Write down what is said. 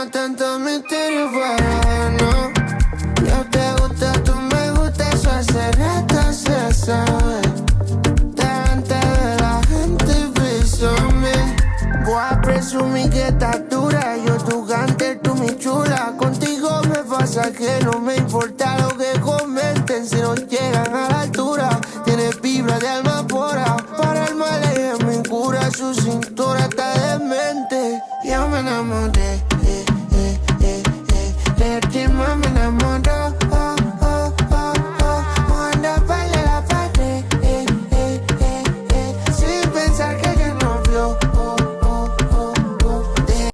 tanto misterio para no. Yo te gusta, tú me gustas, eso hace rato se sabe. Delante de la gente pisame. Voy a presumir que estás dura. Yo tu gante, tú mi chula. Contigo me pasa que no me importa lo que comenten. Si no llegan a la altura, tienes vibra de alma pura. Para el mal ella me cura, su cintura está demente. Yo me enamoré